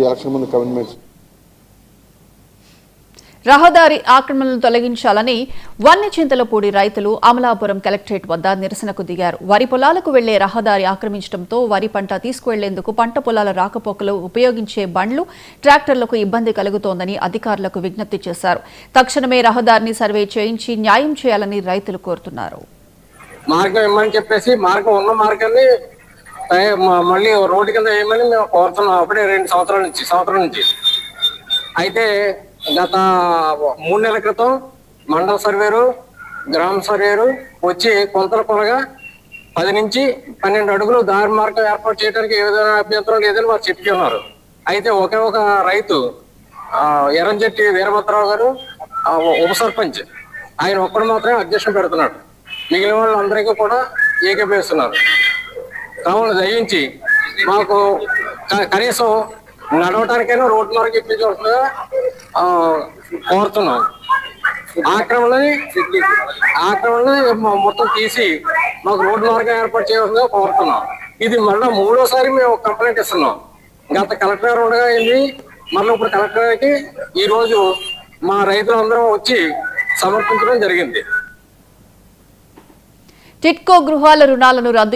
Election ముందు commitments. రహదారి ఆక్రమణలను తొలగించాలని వన్నెచింతలపూడి రైతులు అమలాపురం కలెక్టరేట్ వద్ద నిరసనకు దిగారు. వరి పొలాలకు వెళ్లే రహదారి ఆక్రమించడంతో వరి పంట తీసుకువెళ్లేందుకు పంట పొలాల రాకపోకలు ఉపయోగించే బండ్లు, ట్రాక్టర్లకు ఇబ్బంది కలుగుతోందని అధికారులకు విజ్ఞప్తి చేశారు. తక్షణమే రహదారిని సర్వే చేయించి న్యాయం చేయాలని రైతులు కోరుతున్నారు. మార్గం ఇమ్మని చెప్పేసి ఉన్న మార్గాన్ని మళ్ళీ రోడ్డు కింద వేయమని మేము కోరుతున్నాం. అప్పుడే 2 సంవత్సరాల నుంచి అయితే గత 3 నెలల క్రితం మండల సర్వేరు, గ్రామ సర్వేరు వచ్చి కొలతల కొలగా 10 నుంచి 12 అడుగులు దారి మార్గం ఏర్పాటు చేయడానికి ఏ విధమైన అభ్యంతరం లేదని వారు చెప్పి ఉన్నారు. అయితే ఒక రైతు ఎర్రంజెట్టి వీరభద్రరావు గారు ఉప సర్పంచ్, ఆయన ఒక్కడు మాత్రమే అబ్జెక్షన్ పెడుతున్నాడు. మిగిలిన వాళ్ళందరికీ కూడా ఏకీభవిస్తున్నారు. కావున దయించి మాకు కనీసం నడవటానికైనా రోడ్డు మార్గం ఇప్పించవలసిందిగా కోరుతున్నాం. ఆక్రమణని మొత్తం తీసి మాకు రోడ్డు మార్గం ఏర్పాటు చేయవలసిందిగా కోరుతున్నాం. ఇది మళ్ళీ 3వసారి మేము కంప్లైంట్ ఇస్తున్నాం. గత కలెక్టర్ ఉండగా అయింది, మళ్ళీ ఇప్పుడు కలెక్టర్కి ఈరోజు మా రైతులందరం వచ్చి సమర్పించడం జరిగింది. టిట్కో గృహాల రుణాలను రద్దు